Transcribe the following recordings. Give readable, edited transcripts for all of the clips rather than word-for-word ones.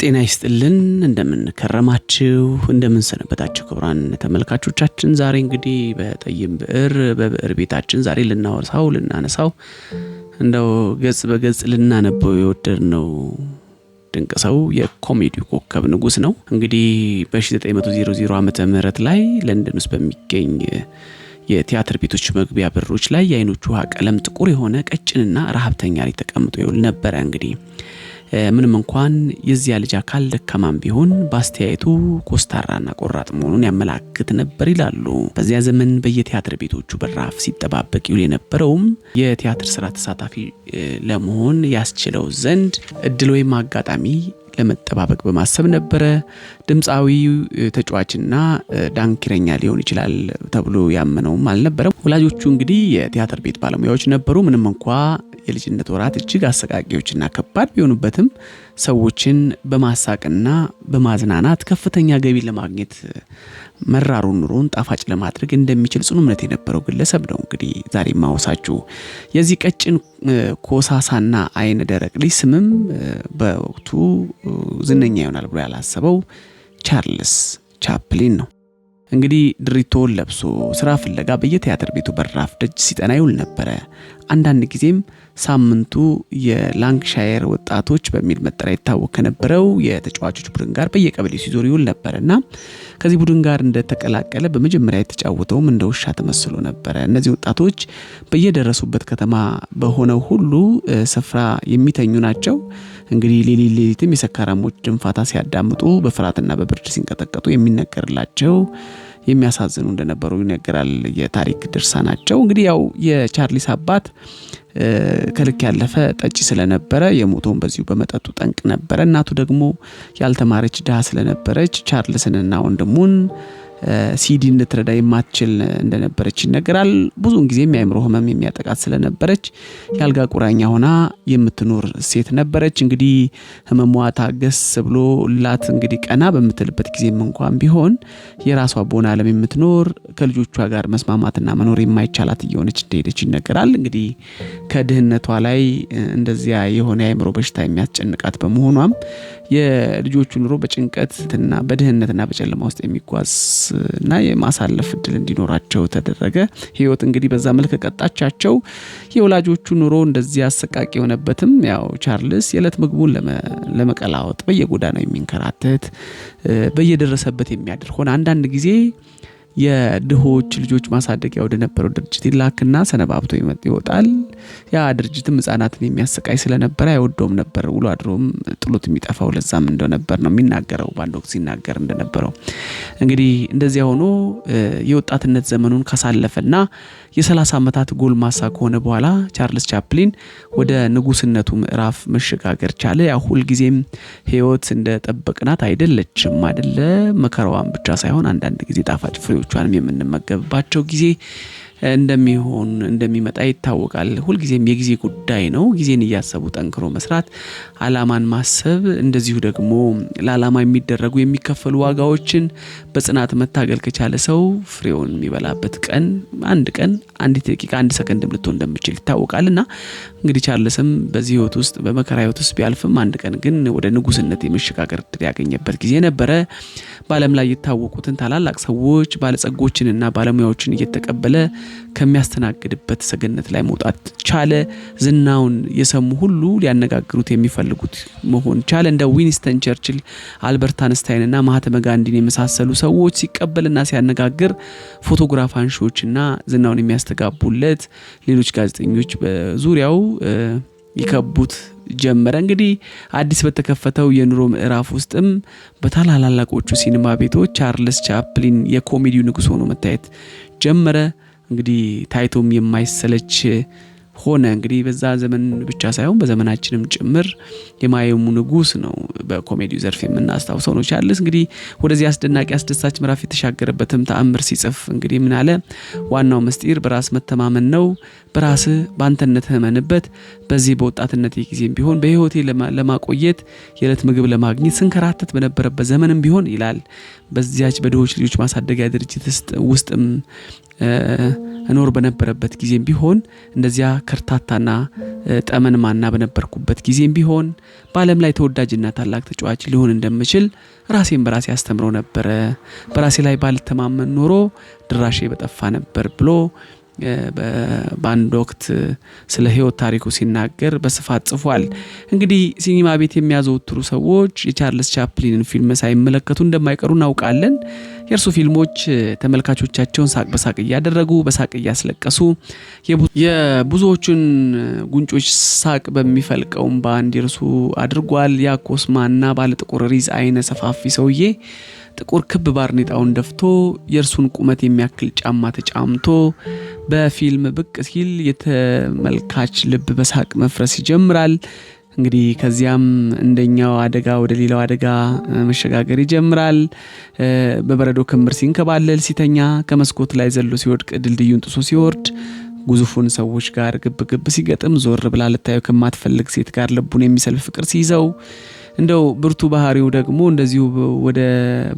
ጤና ይስጥልን እንደምን ከረማችሁ እንደምን ሰነበታችሁ ክቡራን ተመልካቾቻችን ዛሬ እንግዲህ በጠይም በብዕር ቤታችን ዛሬ ልናነሳው እንደው ገጽ በገጽ ልናነበው የወደድነው ድንቅ ሰው የኮሜዲ ኮከብ ንጉስ ነው። እንግዲህ በ1900 ዓመተ ምህረት ላይ ለንደን ውስጥ በሚገኝ የቲያትር ቤቶች መግቢያ በሮች ላይ የአይኖቹ ውሃ ቀለም ጥቁር የሆነ ቀጭንና ረሃብተኛ ላይ ተቀምጦ ይውል ነበር። እንግዲህ ምንም እንኳን የዚያ ልጅ አካል ደካማም ቢሆን ባስተያየቱ ኮስታራና ቆራጥ መሆኑን ያመላክት ነበር ይላሉ። በዚያ ዘመን በየቲያትር ቤቶቹ በራፍ ሲጠባበቅ ይውል የነበረውም የቲያትር ስራ ተሳታፊ ለመሆን ያስችለው ዘንድ እድል ወይም አጋጣሚ ለመጠባበቅ በማሰብ ነበር። ድምጻዊው ተጫዋችና ዳንኪረኛ ሊሆን ይችላል ተብሎ ያመነውም አልነበረም። ወላጆቹ እንግዲህ የቲያትር ቤት ባለሙያዎች ነበሩ። ምንም እንኳን የልጅነት ወራት እጅግ አሰቃቂዎችና ከባድ ቢሆኑበትም ሰዎችን በማሳቅና በማዝናናት ከፍተኛ ገቢ ለማግኘት መራሩን ኑሮን ጣፋጭ ለማድረግ እንደሚችል ጽኑ እምነት የነበረው ግለሰብ ነው። እንግዲህ ዛሬ ማውሳችሁ የዚህ ቀጭን ኮሳሳና አይነ ደረቅ ልጅ ስምም በወቅቱ ዝነኛ ይሆናል ብሎ ያላሰበው ቻርልስ ቻፕሊን ነው። እንግዲህ ድሪቶን ለብሶ ስራ ፍለጋ በየቲያትር ቤቱ በራፍ ደጅ ሲጠና ይውል ነበር። አንዳንድ ጊዜም ሳምንቱ የላንክሻየር ወጣቶች በሚል መጠሪያ ይታወቅ ከነበረው የተጫዋቾች ቡድን ጋር በየቀበሌው ሲዞር ይውል ነበርና ከዚህ ቡድን ጋር እንደተቀላቀለ በመጀመሪያ የተጫወተውም እንደ ውሻ ተመስሎ ነበር። እነዚህ ወጣቶች በየደረሱበት ከተማ በሆነው ሁሉ ስፍራ የሚተኙ ናቸው። እንግዲህ ሌሊትም የሰካራሞች ድንፋታ ሲያዳምጡ በፍርሃትና በብርድ ሲንቀጠቀጡ የሚነገርላቸው የሚያሳዝኑ እንደነበሩ ይነገራል የታሪክ ድርሳናቸው። እንግዲህ ያው የቻርልስ አባት ከልክ ያለፈ ጠጪ ስለነበረ የሞተውን በዚሁ በመጠጡ ጠንቅ ነበር። እናቱ ደግሞ ያልተማረች ድሃ ስለነበረች ቻርልስንና ወንድሙን ሲዲ እንድትረዳ የማትችል እንደነበረች ይነገራል። ብዙውን ጊዜ የአእምሮ ህመም የሚያጠቃት ስለነበረች ያልጋ ቁራኛ ሆና የምትኖር ሴት ነበረች። እንግዲህ ህመሟ ታገስ ብሎላት እንግዲህ ቀና በምትልበት ጊዜም እንኳን ቢሆን የራሷ በሆነ ዓለም የምትኖር ከልጆቿ ጋር መስማማትና መኖር የማይቻላት እየሆነች እንደሄደች ይነገራል። እንግዲህ ከድህነቷ ላይ እንደዚያ የሆነ የአእምሮ በሽታ የሚያስጨንቃት በመሆኗም የልጆቹ ኑሮ በጭንቀትና በድህነትና በጨለማ ውስጥ የሚጓዝና የማሳለፍ እድል እንዲኖራቸው ተደረገ። ህይወት እንግዲህ በዛ መልክ ቀጣቻቸው። የወላጆቹ ኑሮ እንደዚህ አሰቃቂ የሆነበትም ያው ቻርልስ የዕለት ምግቡን ለመቀላወጥ በየጎዳናው የሚንከራተት በየደረሰበት የሚያድር ሆነ። አንዳንድ ጊዜ የድሆች ልጆች ማሳደጊያ ወደ ነበረው ድርጅት ይላክና ሰነባብቶ ይወጣል። ያ ድርጅትም ህፃናትን የሚያሰቃይ ስለነበረ አይወደውም ነበር። ውሎ አድሮም ጥሎት የሚጠፋው ለዛም እንደነበር ነው የሚናገረው። ባንድ ወቅት ሲናገር እንደነበረው እንግዲህ እንደዚያ ሆኖ የወጣትነት ዘመኑን ካሳለፈና የ30 ዓመታት ጎልማሳ ከሆነ በኋላ ቻርልስ ቻፕሊን ወደ ንጉስነቱ ምዕራፍ መሸጋገር ቻለ። ያ ሁል ጊዜም ህይወት እንደጠበቅናት አይደለችም አይደለ? መከራዋን ብቻ ሳይሆን አንዳንድ ጊዜ ጣፋጭ ፍሬዎቿንም የምንመገብባቸው ጊዜ እንደሚመጣ ይታወቃል። ሁል ጊዜም የጊዜ ጉዳይ ነው። ጊዜን እያሰቡ ጠንክሮ መስራት፣ አላማን ማሰብ፣ እንደዚሁ ደግሞ ለዓላማ የሚደረጉ የሚከፈሉ ዋጋዎችን በጽናት መታገል ከቻለ ሰው ፍሬውን የሚበላበት ቀን አንዲት ደቂቃ 1 ሰከንድም ልትሆን እንደምችል ይታወቃልና እንግዲህ ቻርልስም በዚህ ህይወት ውስጥ በመከራ ህይወት ውስጥ ቢያልፍም አንድ ቀን ግን ወደ ንጉስነት የመሸጋገር ዕድል ያገኘበት ጊዜ ነበረ። በዓለም ላይ የታወቁትን ታላላቅ ሰዎች ባለጸጎችንና ባለሙያዎችን እየተቀበለ ከሚያስተናግድበት ሰገነት ላይ መውጣት ቻለ። ዝናውን የሰሙ ሁሉ ሊያነጋግሩት የሚፈልጉት መሆን ቻለ። እንደ ዊንስተን ቸርችል፣ አልበርት አንስታይንና ማህተመ ጋንዲን የመሳሰሉ ሰዎች ሲቀበልና ሲያነጋግር ፎቶግራፍ አንሺዎችና ዝናውን የሚያስተጋቡለት ሌሎች ጋዜጠኞች በዙሪያው ይከቡት ጀመረ። እንግዲህ አዲስ በተከፈተው የኑሮ ምዕራፍ ውስጥም በታላላቆቹ ሲኒማ ቤቶች ቻርልስ ቻፕሊን የኮሜዲው ንጉስ ሆኖ መታየት ጀመረ። እንግዲህ ታይቶም የማይሰለች ሆነ። እንግዲህ በዛ ዘመን ብቻ ሳይሆን በዘመናችንም ጭምር የማየሙ ንጉስ ነው በኮሜዲው ዘርፍ የምናስታውሰው ነው። ቻርልስ እንግዲህ ወደዚህ አስደናቂ አስደሳች ምዕራፍ የተሻገረበትም ተአምር ሲጽፍ እንግዲህ ምን አለ? ዋናው ምስጢር በራስ መተማመን ነው። በራስህ ባንተነት እመንበት። በዚህ በወጣትነት ጊዜም ቢሆን በህይወቴ ለማቆየት የዕለት ምግብ ለማግኘት ስንከራተት በነበረበት ዘመንም ቢሆን ይላል በዚያች በድሆች ልጆች ማሳደጊያ ድርጅት ውስጥም እኖር በነበረበት ጊዜም ቢሆን እንደዚያ ከርታታና ጠመንማና በነበርኩበት ጊዜም ቢሆን በዓለም ላይ ተወዳጅና ታላቅ ተጫዋች ሊሆን እንደምችል ራሴን በራሴ አስተምረው ነበር። በራሴ ላይ ባልተማመን ኖሮ ድራሼ በጠፋ ነበር ብሎ በአንድ ወቅት ስለ ህይወት ታሪኩ ሲናገር በስፋት ጽፏል። እንግዲህ ሲኒማ ቤት የሚያዘወትሩ ሰዎች የቻርልስ ቻፕሊንን ፊልም ሳይመለከቱ እንደማይቀሩ እናውቃለን። የእርሱ ፊልሞች ተመልካቾቻቸውን ሳቅ በሳቅ እያደረጉ በሳቅ እያስለቀሱ የብዙዎቹን ጉንጮች ሳቅ በሚፈልቀውም በአንዲርሱ አድርጓል። ያ ኮስማና ባለ ጥቁር ሪዝ አይነ ሰፋፊ ሰውዬ ጥቁር ክብ ባርኔጣውን ደፍቶ የእርሱን ቁመት የሚያክል ጫማ ተጫምቶ በፊልም ብቅ ሲል የተመልካች ልብ በሳቅ መፍረስ ይጀምራል። እንግዲህ ከዚያም እንደኛው አደጋ ወደ ሌላው አደጋ መሸጋገር ይጀምራል። በበረዶ ክምር ሲንከባለል ሲተኛ፣ ከመስኮት ላይ ዘሎ ሲወድቅ፣ ድልድዩን ጥሶ ሲወርድ፣ ግዙፉን ሰዎች ጋር ግብ ሲገጥም፣ ዞር ብላ ልታየው ከማትፈልግ ሴት ጋር ልቡን የሚሰልፍ ፍቅር ሲይዘው፣ እንደው ብርቱ ባህሪው ደግሞ እንደዚሁ ወደ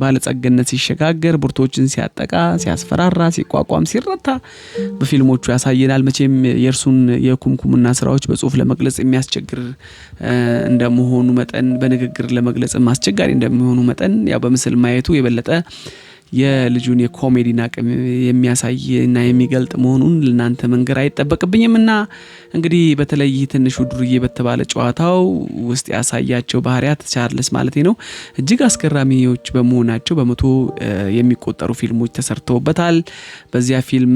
ባለጸግነት ሲሸጋገር፣ ብርቶችን ሲያጠቃ፣ ሲያስፈራራ፣ ሲቋቋም፣ ሲረታ በፊልሞቹ ያሳየናል። መቼም የእርሱን የኩምኩምና ስራዎች በጽሁፍ ለመግለጽ የሚያስቸግር እንደመሆኑ መጠን በንግግር ለመግለጽ አስቸጋሪ እንደሚሆኑ መጠን ያው በምስል ማየቱ የበለጠ የልጁን የኮሜዲና አቅም የሚያሳይና የሚገልጥ መሆኑን ለናንተ መንገር አይተበቅብኝምና እንግዲህ በተለይ ትንሹ ዱርዬ በተባለ ጨዋታው ውስጥ ያሳያቸው ባህሪያት ቻርልስ ማለት ነው እጅግ አስገራሚዎች በመሆናቸው በመቶ የሚቆጠሩ ፊልሞች ተሰርተውበታል። በዚያ ፊልም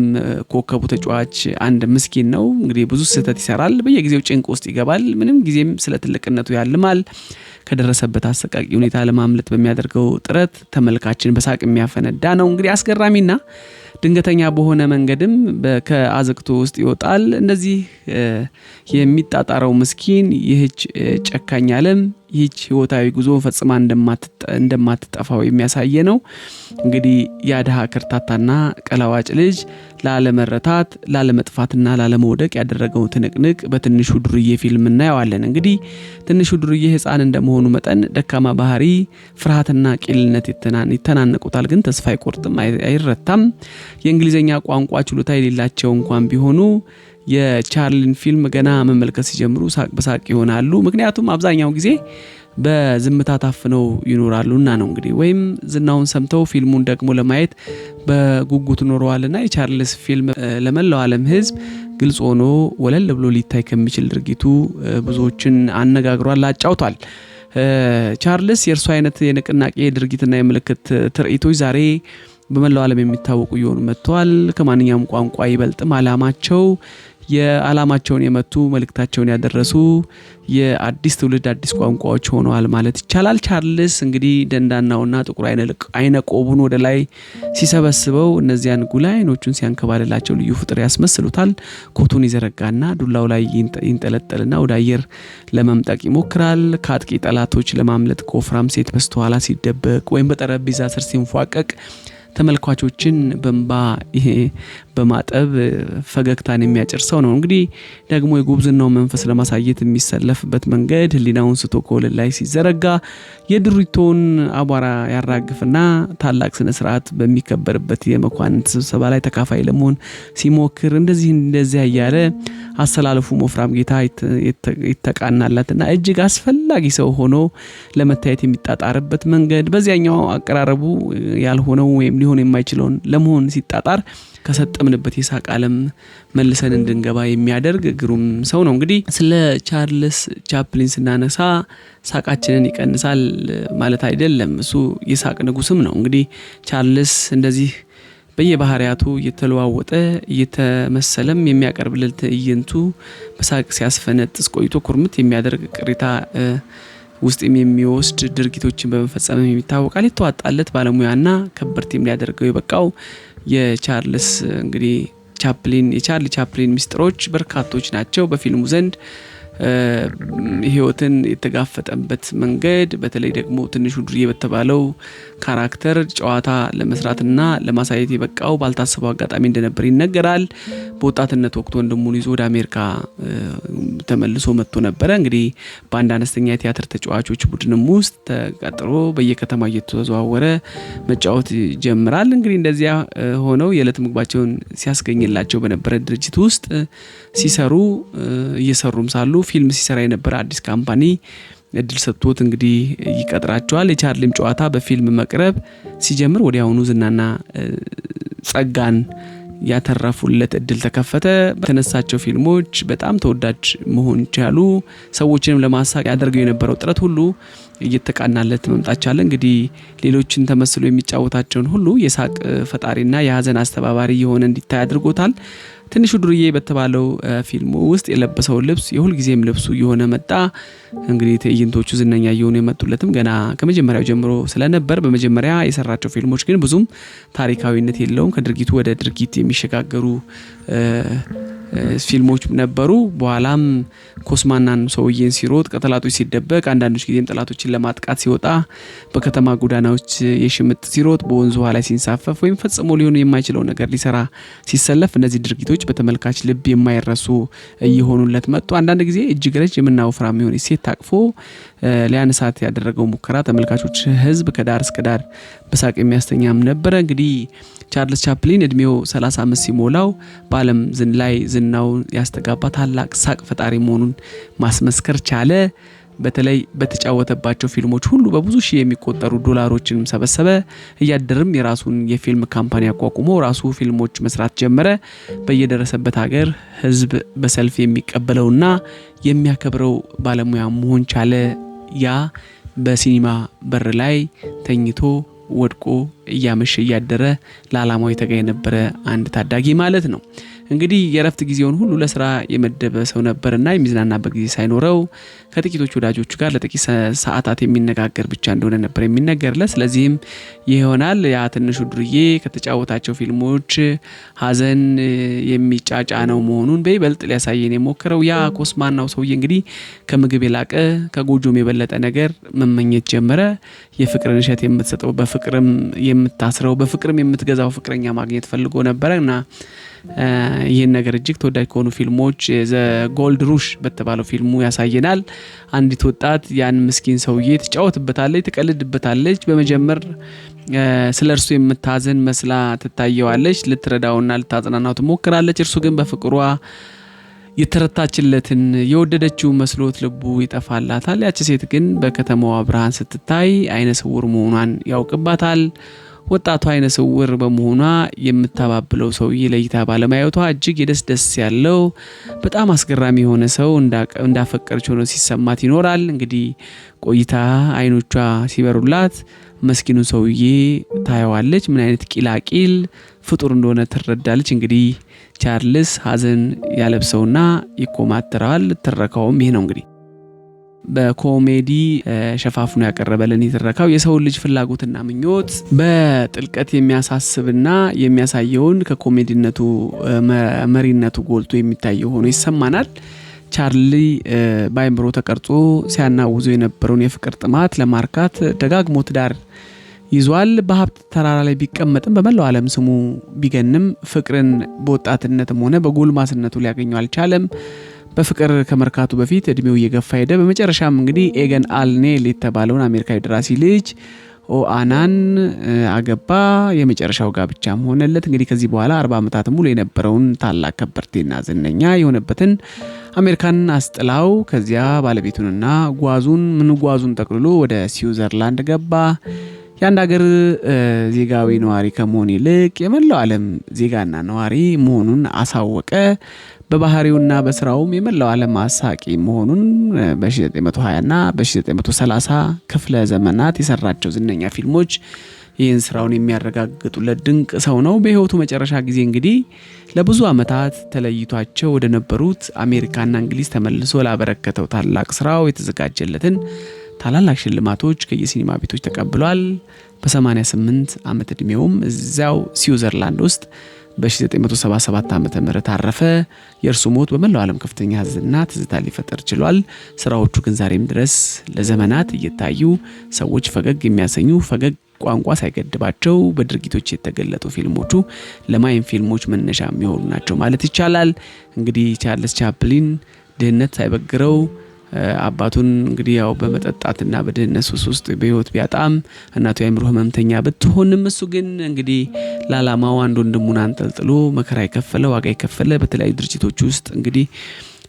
ኮከቡ ተጫዋች አንድ ምስኪን ነው። እንግዲህ ብዙ ስህተት ይሰራል፣ በየጊዜው ጭንቅ ውስጥ ይገባል፣ ምንም ጊዜም ስለ ትልቅነቱ ያልማል። ከደረሰበት አሰቃቂ ሁኔታ ለማምለጥ በሚያደርገው ጥረት ተመልካችን በሳቅ የሚያፈነዳ ነው። እንግዲህ አስገራሚና ድንገተኛ በሆነ መንገድም ከአዘቅቶ ውስጥ ይወጣል። እንደዚህ የሚጣጣረው ምስኪን ይህች ጨካኝ ዓለም ይህች ህይወታዊ ጉዞ ፈጽማ እንደማትጠፋው የሚያሳየ ነው። እንግዲህ ያድሃ ከርታታና ቀላዋጭ ልጅ ላለመረታት ላለመጥፋትና ላለመውደቅ ያደረገው ትንቅንቅ በትንሹ ዱርዬ ፊልም እናየዋለን። እንግዲህ ትንሹ ዱርዬ ህፃን እንደመሆኑ መጠን ደካማ ባህሪ፣ ፍርሃትና ቂልነት ይተናነቁታል። ግን ተስፋ አይቆርጥም፣ አይረታም። የእንግሊዘኛ ቋንቋ ችሎታ የሌላቸው እንኳን ቢሆኑ የቻርሊን ፊልም ገና መመልከት ሲጀምሩ ሳቅ በሳቅ ይሆናሉ። ምክንያቱም አብዛኛው ጊዜ በዝምታ ታፍነው ይኖራሉና ነው። እንግዲህ ወይም ዝናውን ሰምተው ፊልሙን ደግሞ ለማየት በጉጉት ኖረዋልና የቻርልስ ፊልም ለመላው ዓለም ህዝብ ግልጽ ሆኖ ወለል ብሎ ሊታይ ከሚችል ድርጊቱ ብዙዎችን አነጋግሯል፣ አጫውቷል። ቻርልስ የእርሱ አይነት የንቅናቄ ድርጊትና የምልክት ትርኢቶች ዛሬ በመላው ዓለም የሚታወቁ ይሆኑ መጥተዋል። ከማንኛውም ቋንቋ ይበልጥም ዓላማቸውን የመቱ መልእክታቸውን ያደረሱ የአዲስ ትውልድ አዲስ ቋንቋዎች ሆነዋል ማለት ይቻላል። ቻርልስ እንግዲህ ደንዳናውና ጥቁር አይነ ቆቡን ወደ ላይ ሲሰበስበው እነዚያን ጉላ አይኖቹን ሲያንከባልላቸው ልዩ ፍጥር ያስመስሉታል። ኮቱን ይዘረጋና ዱላው ላይ ይንጠለጠልና ወደ አየር ለመምጠቅ ይሞክራል። ከአጥቂ ጠላቶች ለማምለጥ ከወፍራም ሴት በስተኋላ ሲደበቅ ወይም በጠረጴዛ ስር ሲንፏቀቅ ተመልካቾችን በእንባ በማጠብ ፈገግታን የሚያጭር ሰው ነው። እንግዲህ ደግሞ የጉብዝናው መንፈስ ለማሳየት የሚሰለፍበት መንገድ ህሊናውን ስቶ ከወለል ላይ ሲዘረጋ የድሪቶን አቧራ ያራግፍና ታላቅ ስነ ስርዓት በሚከበርበት የመኳንንት ስብሰባ ላይ ተካፋይ ለመሆን ሲሞክር እንደዚህ ያያለ አሰላለፉ ወፍራም ጌታ ይተቃናላትና እጅግ አስፈላጊ ሰው ሆኖ ለመታየት የሚጣጣርበት መንገድ በዚያኛው አቀራረቡ ያልሆነው ወይም ሊሆን የማይችለውን ለመሆን ሲጣጣር ከሰጠምንበት የሳቅ ዓለም መልሰን እንድንገባ የሚያደርግ ግሩም ሰው ነው። እንግዲህ ስለ ቻርልስ ቻፕሊን ስናነሳ ሳቃችንን ይቀንሳል ማለት አይደለም። እሱ የሳቅ ንጉስም ነው። እንግዲህ ቻርልስ እንደዚህ በየባህሪያቱ እየተለዋወጠ እየተመሰለም የሚያቀርብልን ትዕይንቱ በሳቅ ሲያስፈነጥስ ቆይቶ ኩርምት የሚያደርግ ቅሪታ ውስጥ የሚወስድ ድርጊቶችን በመፈጸም የሚታወቃል። የተዋጣለት ባለሙያና ከበርቴም ሊያደርገው የበቃው የቻርሊ ቻፕሊን ሚስጥሮች በርካቶች ናቸው። በፊልሙ ዘንድ ህይወትን የተጋፈጠበት መንገድ በተለይ ደግሞ ትንሹ ዱርዬ በተባለው ካራክተር ጨዋታ ለመስራትና ለማሳየት የበቃው ባልታሰበው አጋጣሚ እንደነበር ይነገራል። በወጣትነት ወቅት ወንድሙን ይዞ ወደ አሜሪካ ተመልሶ መጥቶ ነበር። እንግዲህ በአንድ አነስተኛ የቲያትር ተጫዋቾች ቡድንም ውስጥ ተቀጥሮ በየከተማው እየተዘዋወረ መጫወት ጀምራል። እንግዲህ እንደዚያ ሆነው የዕለት ምግባቸውን ሲያስገኝላቸው በነበረ ድርጅት ውስጥ እየሰሩም ሳሉ ፊልም ሲሰራ የነበረ አዲስ ካምፓኒ እድል ሰጥቶት እንግዲህ ይቀጥራቸዋል። የቻርሊም ጨዋታ በፊልም መቅረብ ሲጀምር ወዲያውኑ ዝናና ጸጋን ያተረፉለት እድል ተከፈተ። በተነሳቸው ፊልሞች በጣም ተወዳጅ መሆን ቻሉ። ሰዎችንም ለማሳቅ ያደርገው የነበረው ጥረት ሁሉ እየተቃናለት መምጣት ቻለ። እንግዲህ ሌሎችን ተመስሎ የሚጫወታቸውን ሁሉ የሳቅ ፈጣሪና የሀዘን አስተባባሪ የሆነ እንዲታይ አድርጎታል። ትንሹ ዱርዬ በተባለው ፊልሙ ውስጥ የለበሰው ልብስ የሁል ጊዜም ልብሱ የሆነ መጣ። እንግዲህ ትዕይንቶቹ ዝነኛ የሆኑ የመጡለትም ገና ከመጀመሪያው ጀምሮ ስለነበር በመጀመሪያ የሰራቸው ፊልሞች ግን ብዙም ታሪካዊነት የለውም። ከድርጊቱ ወደ ድርጊት የሚሸጋገሩ ፊልሞች ነበሩ። በኋላም ኮስማናን ሰውዬን ሲሮጥ ከጠላቶች ሲደበቅ አንዳንዶች ጊዜም ጠላቶችን ለማጥቃት ሲወጣ በከተማ ጎዳናዎች የሽምጥ ሲሮጥ በወንዝ ውሃ ላይ ሲንሳፈፍ ወይም ፈጽሞ ሊሆን የማይችለው ነገር ሊሰራ ሲሰለፍ እነዚህ ድርጊቶች በተመልካች ልብ የማይረሱ እየሆኑለት መጡ። አንዳንድ ጊዜ እጅግ ረጅምና ወፍራም የሆነ ሴት ታቅፎ ሊያነሳት ያደረገው ሙከራ ተመልካቾች ህዝብ ከዳር እስከ ዳር በሳቅ የሚያስተኛም ነበረ። እንግዲህ ቻርልስ ቻፕሊን እድሜው 35 ሲሞላው በዓለም ላይ ዝናው ያስተጋባ ታላቅ ሳቅ ፈጣሪ መሆኑን ማስመስከር ቻለ። በተለይ በተጫወተባቸው ፊልሞች ሁሉ በብዙ ሺህ የሚቆጠሩ ዶላሮችን ሰበሰበ። እያደረም የራሱን የፊልም ካምፓኒ አቋቁሞ ራሱ ፊልሞች መስራት ጀመረ። በየደረሰበት ሀገር ህዝብ በሰልፍ የሚቀበለውና የሚያከብረው ባለሙያ መሆን ቻለ። ያ በሲኒማ በር ላይ ተኝቶ ወድቆ እያመሸ እያደረ ለዓላማው የተጋ የነበረ አንድ ታዳጊ ማለት ነው። እንግዲህ የረፍት ጊዜውን ሁሉ ለስራ የመደበ ሰው ነበርና የሚዝናናበት ጊዜ ሳይኖረው ከጥቂቶች ወዳጆቹ ጋር ለጥቂት ሰዓታት የሚነጋገር ብቻ እንደሆነ ነበር የሚነገርለት። ስለዚህም ይሆናል ያ ትንሹ ዱርዬ ከተጫወታቸው ፊልሞች ሀዘን የሚጫጫነው መሆኑን በይበልጥ ሊያሳየን የሞከረው። ያ ኮስማናው ሰውዬ እንግዲህ ከምግብ የላቀ ከጎጆም የበለጠ ነገር መመኘት ጀመረ። የፍቅርን እሸት የምትሰጠው በፍቅርም የምታስረው በፍቅርም የምትገዛው ፍቅረኛ ማግኘት ፈልጎ ነበረና ይህን ነገር እጅግ ተወዳጅ ከሆኑ ፊልሞች ዘ ጎልድ ሩሽ በተባለው ፊልሙ ያሳየናል። አንዲት ወጣት ያን ምስኪን ሰውዬ ትጫወትበታለች፣ ትቀልድበታለች። በመጀመር ስለ እርሱ የምታዘን መስላ ትታየዋለች። ልትረዳውና ልታጽናናው ትሞክራለች። እርሱ ግን በፍቅሯ የተረታችለትን የወደደችው መስሎት ልቡ ይጠፋላታል። ያቺ ሴት ግን በከተማዋ ብርሃን ስትታይ አይነ ስውር መሆኗን ያውቅባታል። ወጣቷ አይነ ስውር በመሆኗ የምታባብለው ሰውዬ ለይታ ባለማየቷ እጅግ ደስ ያለው በጣም አስገራሚ የሆነ ሰው እንዳፈቀረች ሆኖ ሲሰማት ይኖራል። እንግዲህ ቆይታ አይኖቿ ሲበሩላት መስኪኑን ሰውዬ ታየዋለች። ምን አይነት ቂላቂል ፍጡር እንደሆነ ትረዳለች። እንግዲህ ቻርልስ ሀዘን ያለብሰውና ይኮማተራል። ትረካውም ይሄ ነው። እንግዲህ በኮሜዲ ሸፋፍኖ ያቀረበልን የተረካው የሰው ልጅ ፍላጎትና ምኞት በጥልቀት የሚያሳስብና የሚያሳየውን ከኮሜዲነቱ መሪነቱ ጎልቶ የሚታየው ሆኖ ይሰማናል። ቻርሊ በአይምሮ ተቀርጾ ሲያናውዞ የነበረውን የፍቅር ጥማት ለማርካት ደጋግሞ ትዳር ይዟል። በሀብት ተራራ ላይ ቢቀመጥም በመላው ዓለም ስሙ ቢገንም ፍቅርን በወጣትነትም ሆነ በጎልማስነቱ ሊያገኘው አልቻለም። በፍቅር ከመርካቱ በፊት እድሜው እየገፋ ሄደ። በመጨረሻም እንግዲህ ኤገን አልኔል የተባለውን አሜሪካዊ ደራሲ ልጅ ኦአናን አገባ። የመጨረሻው ጋብቻም ሆነለት። እንግዲህ ከዚህ በኋላ 40 ዓመታት ሙሉ የነበረውን ታላቅ ከበርቴና ዝነኛ የሆነበትን አሜሪካን አስጥላው ከዚያ ባለቤቱንና ጓዙን ጠቅልሎ ወደ ስዊዘርላንድ ገባ። የአንድ ሀገር ዜጋዊ ነዋሪ ከመሆን ይልቅ የመላው ዓለም ዜጋና ነዋሪ መሆኑን አሳወቀ። በባህሪውና በስራውም የመላው ዓለም አሳቂ መሆኑን በ1920 እና በ1930 ክፍለ ዘመናት የሰራቸው ዝነኛ ፊልሞች ይህን ስራውን የሚያረጋግጡለት ድንቅ ሰው ነው። በህይወቱ መጨረሻ ጊዜ እንግዲህ ለብዙ ዓመታት ተለይቷቸው ወደ ነበሩት አሜሪካና እንግሊዝ ተመልሶ ላበረከተው ታላቅ ስራው የተዘጋጀለትን ታላላቅ ሽልማቶች ከየሲኒማ ቤቶች ተቀብሏል። በ88 ዓመት እድሜውም እዚያው ስዊዘርላንድ ውስጥ በ1977 ዓመተ ምህረት አረፈ። የእርሱ ሞት በመላው ዓለም ከፍተኛ ሐዘንና ትዝታ ሊፈጠር ችሏል። ስራዎቹ ግን ዛሬም ድረስ ለዘመናት እየታዩ ሰዎች ፈገግ የሚያሰኙ ፈገግ ቋንቋ ሳይገድባቸው በድርጊቶች የተገለጡ ፊልሞቹ ለማይን ፊልሞች መነሻ የሚሆኑ ናቸው ማለት ይቻላል። እንግዲህ ቻርልስ ቻፕሊን ድህነት ሳይበግረው አባቱን እንግዲህ ያው በመጠጣትና በድህነት ሱስ ውስጥ በህይወት ቢያጣም እናቱ የአእምሮ ህመምተኛ ብትሆንም እሱ ግን እንግዲህ ለዓላማው አንድ ወንድሙን አንጠልጥሎ መከራ የከፈለ ዋጋ የከፈለ በተለያዩ ድርጅቶች ውስጥ እንግዲህ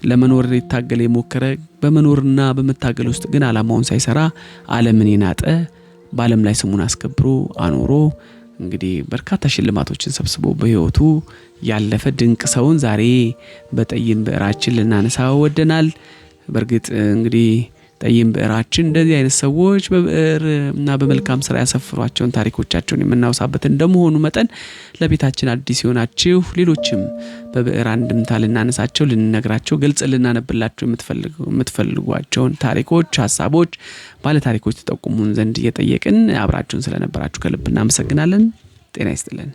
ለመኖር የታገለ የሞከረ በመኖርና በመታገል ውስጥ ግን ዓላማውን ሳይሰራ ዓለምን የናጠ በዓለም ላይ ስሙን አስከብሮ አኖሮ እንግዲህ በርካታ ሽልማቶችን ሰብስቦ በህይወቱ ያለፈ ድንቅ ሰውን ዛሬ በጠይም ብዕራችን ልናነሳው ወደናል። በርግጥ እንግዲህ ጠይም ብዕራችን እንደዚህ አይነት ሰዎች በብዕር እና በመልካም ስራ ያሰፍሯቸውን ታሪኮቻቸውን የምናወሳበት እንደመሆኑ መጠን ለቤታችን አዲስ ይሆናችሁ ሌሎችም በብዕር አንድምታ ልናነሳቸው ልንነግራቸው ግልጽ ልናነብላቸው የምትፈልጓቸውን ታሪኮች ሐሳቦች ባለ ታሪኮች ተጠቁሙን ዘንድ እየጠየቅን አብራችሁን ስለነበራችሁ ከልብ እናመሰግናለን። ጤና ይስጥልን።